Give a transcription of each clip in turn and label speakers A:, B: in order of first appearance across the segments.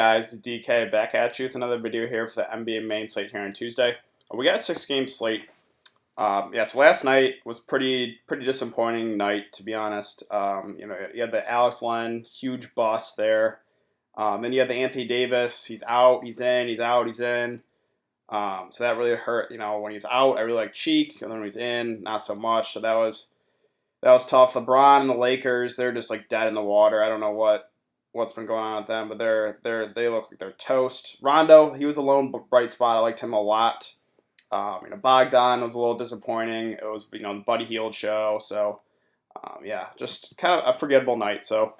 A: Guys, it's DK back at you with another video here for the NBA main slate here on Tuesday. We got a 6-game slate. So last night was pretty disappointing night, to be honest. You had the Alex Len, huge bust there. Then you had the Anthony Davis. He's out, he's in, he's out, he's in. So that really hurt. When he's out, I really like Cheek, and then when he's in, not so much. So that was tough. LeBron and the Lakers, they're just like dead in the water. I don't know what's been going on with them, but they look like they're toast. Rondo, he was the lone bright spot. I liked him a lot. Bogdan was a little disappointing. It was the Buddy Hield show, so just kind of a forgettable night. So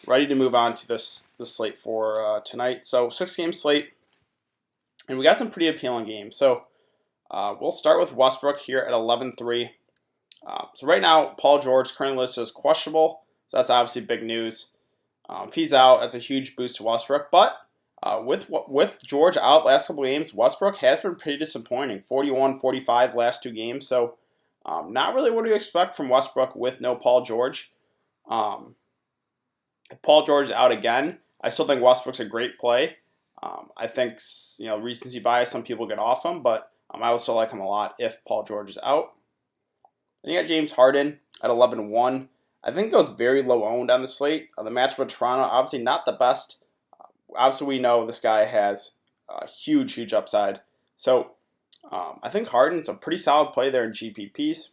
A: ready to move on to this slate for tonight. So 6-game slate, and we got some pretty appealing games. So we'll start with Westbrook here at 11-3. So right now, Paul George currently listed as questionable. So that's obviously big news. If he's out, that's a huge boost to Westbrook. But with George out last couple games, Westbrook has been pretty disappointing. 41-45 last 2 games. So not really what do you expect from Westbrook with no Paul George. If Paul George is out again, I still think Westbrook's a great play. I think recency bias, some people get off him, but I would still like him a lot if Paul George is out. Then you got James Harden at 11-1. I think it goes very low owned on the slate. The matchup with Toronto, obviously not the best. Obviously, we know this guy has a huge upside. So I think Harden's a pretty solid play there in GPPs.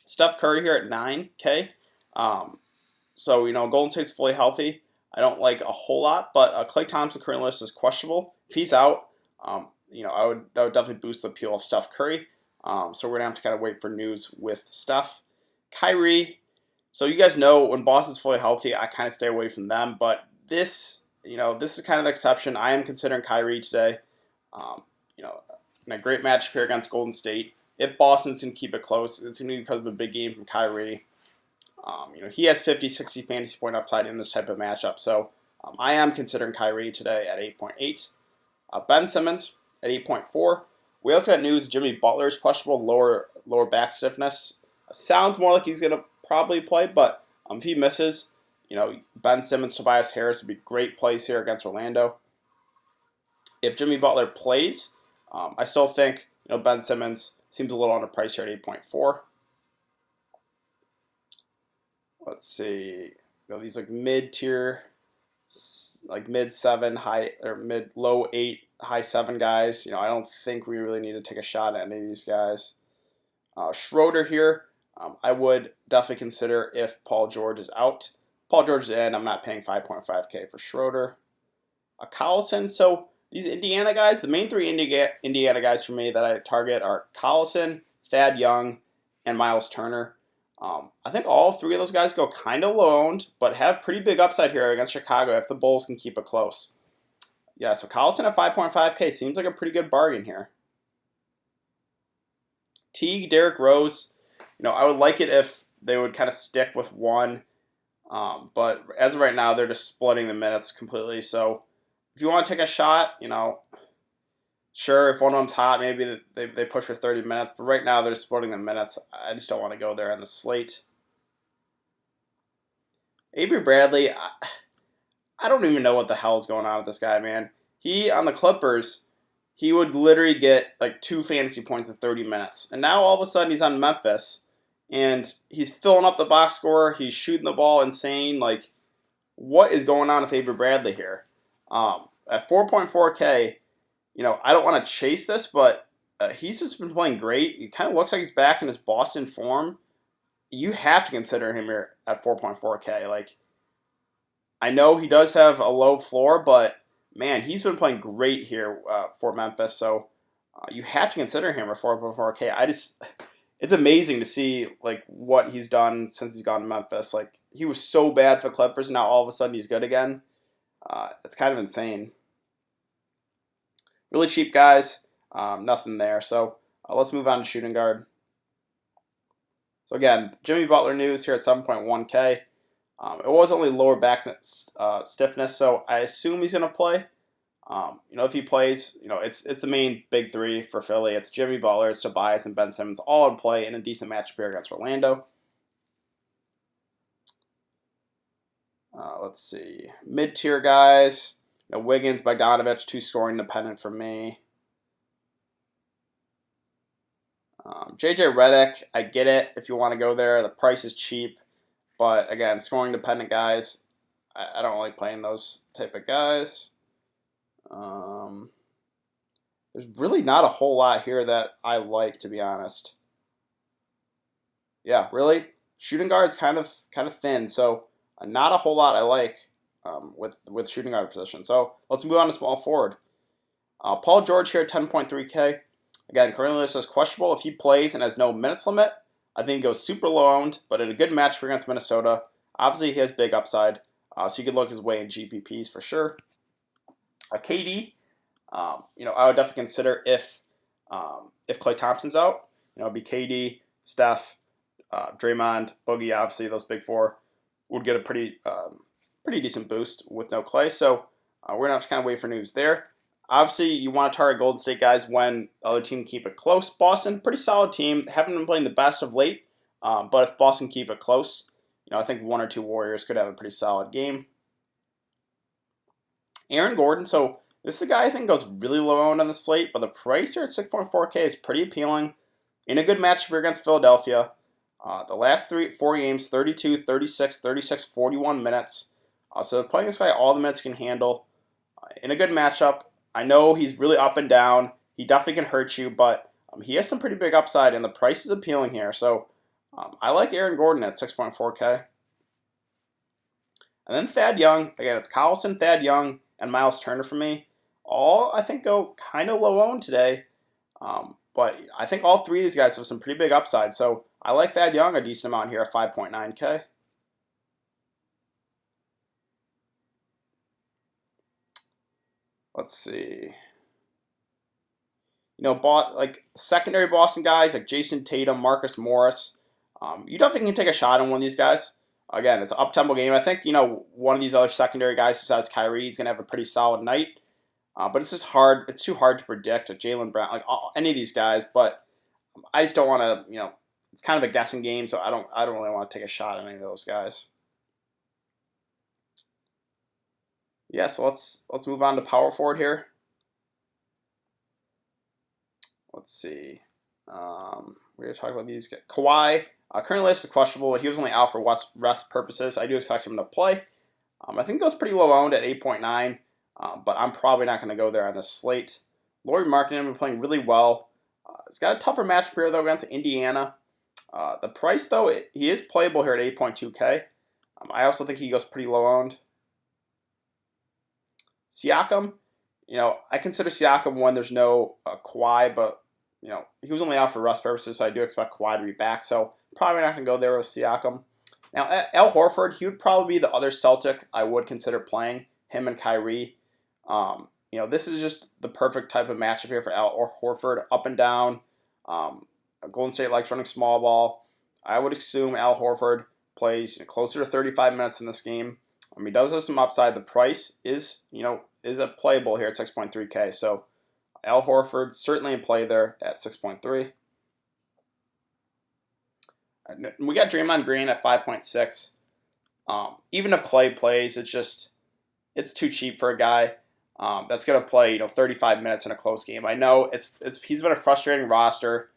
A: Steph Curry here at 9K. Golden State's fully healthy. I don't like a whole lot, but Klay Thompson current list is questionable. If he's out, that would definitely boost the appeal of Steph Curry. So we're gonna have to kind of wait for news with Steph. Kyrie. So you guys know when Boston's fully healthy, I kind of stay away from them. But this is kind of the exception. I am considering Kyrie today. In a great matchup here against Golden State. If Boston's going to keep it close, it's going to be because of the big game from Kyrie. He has 50-60 fantasy point upside in this type of matchup. So I am considering Kyrie today at 8.8. Ben Simmons at 8.4. We also got news Jimmy Butler's questionable lower back stiffness. Sounds more like he's going to probably play, but if he misses, Ben Simmons, Tobias Harris would be great plays here against Orlando. If Jimmy Butler plays, I still think Ben Simmons seems a little underpriced here at 8.4. Let's see, these like mid-tier, like mid-7, high or mid-low 8, high 7 guys. I don't think we really need to take a shot at any of these guys. Schroeder here. I would definitely consider if Paul George is out. Paul George is in. I'm not paying 5.5K for Schroeder. Collison. So these Indiana guys, the main 3 Indiana guys for me that I target are Collison, Thad Young, and Miles Turner. I think all 3 of those guys go kind of low owned, but have pretty big upside here against Chicago if the Bulls can keep it close. Yeah, so Collison at 5.5K seems like a pretty good bargain here. Teague, Derrick Rose. I would like it if they would kind of stick with one, but as of right now, they're just splitting the minutes completely. So if you want to take a shot, sure, if one of them's hot, maybe they push for 30 minutes, but right now they're splitting the minutes. I just don't want to go there on the slate. Avery Bradley, I don't even know what the hell is going on with this guy, man. He, on the Clippers, he would literally get like 2 fantasy points in 30 minutes. And now all of a sudden he's on Memphis. And he's filling up the box score. He's shooting the ball insane. Like, what is going on with Avery Bradley here? At 4.4K, I don't want to chase this, but he's just been playing great. He kind of looks like he's back in his Boston form. You have to consider him here at 4.4K. Like, I know he does have a low floor, but man, he's been playing great here for Memphis. So you have to consider him at 4.4K. It's amazing to see like what he's done since he's gone to Memphis. Like, he was so bad for Clippers, and now all of a sudden he's good again. It's kind of insane. Really cheap guys, nothing there. So let's move on to shooting guard. So again, Jimmy Butler news here at 7.1K. It was only lower back stiffness, so I assume he's going to play. If he plays, it's the main big 3 for Philly. It's Jimmy Butler, it's Tobias, and Ben Simmons all in play in a decent matchup here against Orlando. Let's see. Mid-tier guys. Wiggins, Bogdanovich, too scoring dependent for me. JJ Redick, I get it if you want to go there. The price is cheap. But again, scoring dependent guys, I don't like playing those type of guys. There's really not a whole lot here that I like, to be honest. Yeah, really, shooting guard's kind of thin, so not a whole lot I like with shooting guard position. So let's move on to small forward. Paul George here, 10.3K. Again, currently listed as questionable. If he plays and has no minutes limit, I think he goes super low owned, but in a good match against Minnesota. Obviously, he has big upside, so you could look his way in GPPs for sure. KD, I would definitely consider if Klay Thompson's out. It'd be KD, Steph, Draymond, Boogie. Obviously, those big four would get a pretty decent boost with no Klay. So we're gonna have to kind of wait for news there. Obviously, you want to target Golden State guys when the other team keep it close. Boston, pretty solid team. Haven't been playing the best of late, but if Boston keep it close, I think one or two Warriors could have a pretty solid game. Aaron Gordon, so this is a guy I think goes really low owned on the slate, but the price here at 6.4K is pretty appealing. In a good matchup here against Philadelphia, the last 4 games, 32, 36, 36, 41 minutes. So playing this guy all the minutes he can handle. In a good matchup, I know he's really up and down. He definitely can hurt you, but he has some pretty big upside, and the price is appealing here. So I like Aaron Gordon at 6.4K. And then Thad Young. Again, it's Collison, Thad Young, and Miles Turner for me. All, I think, go kind of low owned today. But I think all three of these guys have some pretty big upside. So I like Thad Young a decent amount here at 5.9K. Let's see. Secondary Boston guys like Jason Tatum, Marcus Morris. You definitely can take a shot on one of these guys. Again, it's an up-tempo game. I think, one of these other secondary guys besides Kyrie is going to have a pretty solid night. But it's just hard. It's too hard to predict. Jaylen Brown, any of these guys. But I just don't want to, it's kind of a guessing game, so I don't really want to take a shot at any of those guys. Yeah, so let's move on to power forward here. Let's see. We're going to talk about these guys. Kawhi, currently listed questionable, but he was only out for rest purposes. I do expect him to play. I think it goes pretty low owned at 8.9, but I'm probably not going to go there on this slate. Lauri Markkanen has been playing really well. He's got a tougher match here, though, against Indiana. The price, though, he is playable here at 8.2K. I also think he goes pretty low owned. Siakam, I consider Siakam when there's no Kawhi, but, he was only out for rest purposes, so I do expect Kawhi to be back. So probably not going to go there with Siakam. Now, Al Horford, he would probably be the other Celtic I would consider playing, him and Kyrie. This is just the perfect type of matchup here for Al Horford, up and down. Golden State likes running small ball. I would assume Al Horford plays closer to 35 minutes in this game. He does have some upside. The price is a playable here at 6.3K. So Al Horford certainly in play there at 6.3. We got Draymond Green at 5.6. Even if Klay plays, it's too cheap for a guy that's going to play 35 minutes in a close game. I know he's been a frustrating roster.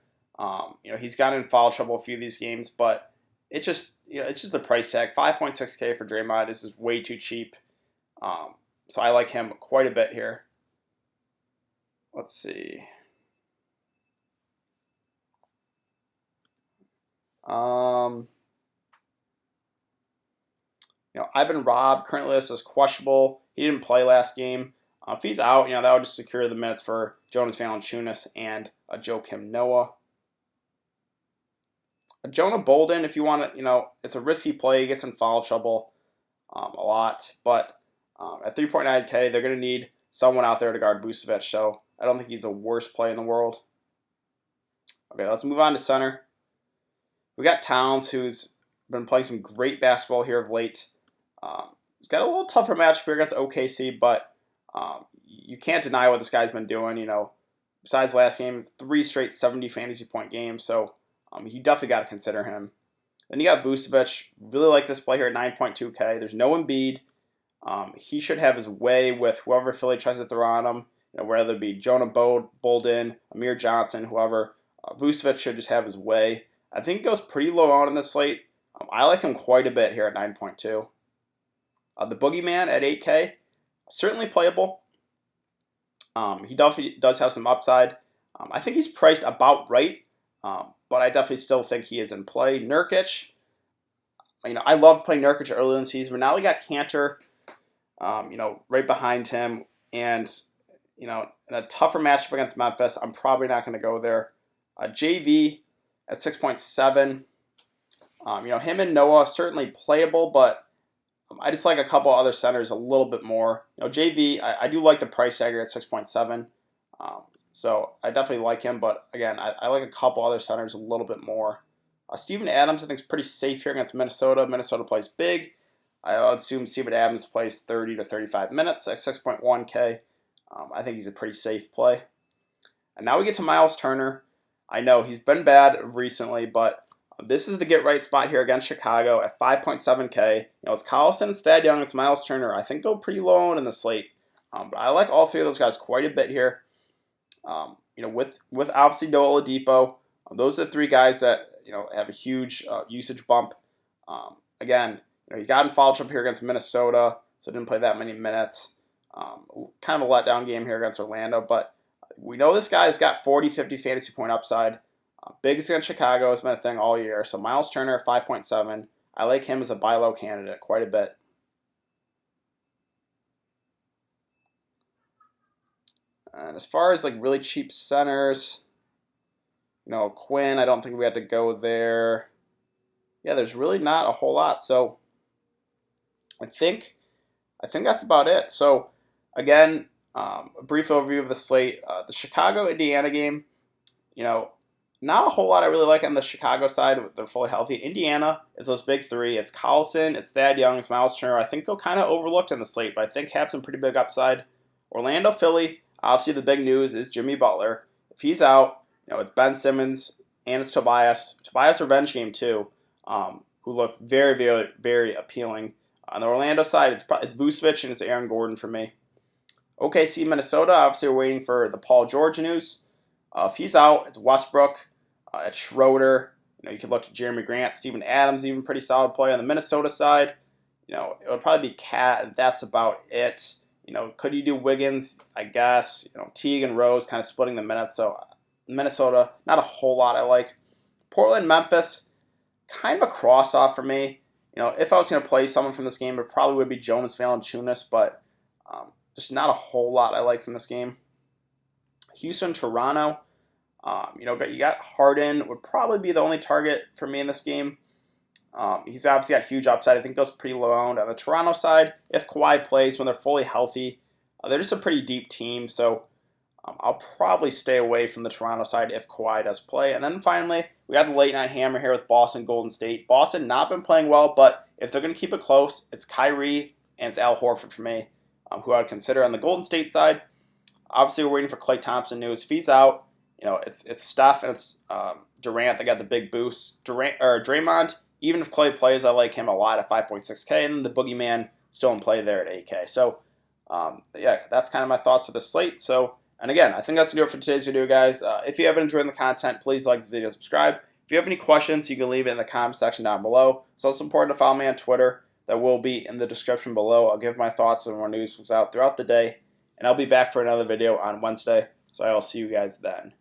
A: He's gotten in foul trouble a few of these games, but it's just the price tag. 5.6K for Draymond. This is way too cheap. So I like him quite a bit here. Let's see. Ivan Robb currently listed as questionable. He didn't play last game. If he's out, that would just secure the minutes for Jonas Valanciunas and Joakim Noah. Jonah Bolden, if you want to, it's a risky play. He gets in foul trouble a lot. But at 3.9K, they're going to need someone out there to guard Vucevic. So I don't think he's the worst play in the world. Okay, let's move on to center. We got Towns, who's been playing some great basketball here of late. He's got a little tougher matchup here against OKC, but you can't deny what this guy's been doing. Besides last game, 3 straight 70 fantasy point games. So you definitely got to consider him. Then you got Vucevic. Really like this play here at 9.2K. There's no Embiid. He should have his way with whoever Philly tries to throw on him. Whether it be Jonah Bolden, Amir Johnson, whoever. Vucevic should just have his way. I think he goes pretty low on in this slate. I like him quite a bit here at 9.2. The Boogeyman at 8K, certainly playable. He definitely does have some upside. I think he's priced about right, but I definitely still think he is in play. Nurkic, I love playing Nurkic early in the season, but now we got Cantor, right behind him, and in a tougher matchup against Memphis, I'm probably not going to go there. JV at 6.7. Him and Noah certainly playable, but I just like a couple other centers a little bit more. JV, I do like the price tag at 6.7. So I definitely like him, but again, I like a couple other centers a little bit more. Steven Adams, I think, is pretty safe here against Minnesota. Minnesota plays big. I would assume Steven Adams plays 30 to 35 minutes at 6.1K. I think he's a pretty safe play. And now we get to Miles Turner. I know he's been bad recently, but this is the get-right spot here against Chicago at 5.7K. It's Collison, it's Thad Young, it's Miles Turner. I think go pretty low in the slate. But I like all three of those guys quite a bit here. With obviously Noah Oladipo, those are the three guys that have a huge usage bump. Again, he got in foul trouble here against Minnesota, so didn't play that many minutes. Kind of a letdown game here against Orlando, but we know this guy's got 40, 50 fantasy point upside. Biggest against Chicago has been a thing all year. So Miles Turner at 5.7. I like him as a buy low candidate quite a bit. And as far as really cheap centers, Quinn, I don't think we had to go there. Yeah, there's really not a whole lot. So I think that's about it. So again, a brief overview of the slate. The Chicago-Indiana game, not a whole lot I really like on the Chicago side. They're fully healthy. Indiana is those big three. It's Collison, it's Thad Young, it's Miles Turner. I think they'll kind of overlooked in the slate, but I think have some pretty big upside. Orlando, Philly, obviously the big news is Jimmy Butler. If he's out, it's Ben Simmons and it's Tobias. Tobias revenge game too, who look very, very, very appealing. On the Orlando side, it's Vucevic and it's Aaron Gordon for me. OKC, Minnesota, obviously we're waiting for the Paul George news. If he's out, it's Westbrook. At Schroeder, you could look at Jeremy Grant, Steven Adams, even pretty solid play on the Minnesota side. It would probably be Cat. That's about it. Could you do Wiggins? I guess. Teague and Rose kind of splitting the minutes. So Minnesota, not a whole lot I like. Portland, Memphis, kind of a cross off for me. If I was going to play someone from this game, it probably would be Jonas Valanciunas, but just not a whole lot I like from this game. Houston, Toronto. You got Harden would probably be the only target for me in this game. He's obviously got huge upside. I think goes pretty low owned. On the Toronto side, if Kawhi plays when they're fully healthy, they're just a pretty deep team. So I'll probably stay away from the Toronto side if Kawhi does play. And then finally, we got the late night hammer here with Boston, Golden State. Boston not been playing well, but if they're going to keep it close, it's Kyrie and it's Al Horford for me, who I would consider. On the Golden State side, obviously we're waiting for Klay Thompson news. If he's out, it's Steph and it's Durant that got the big boost. Draymond, even if Klay plays, I like him a lot at 5.6K, and then the Boogeyman still in play there at 8K. So, that's kind of my thoughts for the slate. So, and again, I think that's going to do it for today's video, guys. If you have been enjoying the content, please like this video, subscribe. If you have any questions, you can leave it in the comment section down below. It's also important to follow me on Twitter. That will be in the description below. I'll give my thoughts on more news comes out throughout the day, and I'll be back for another video on Wednesday. So I will see you guys then.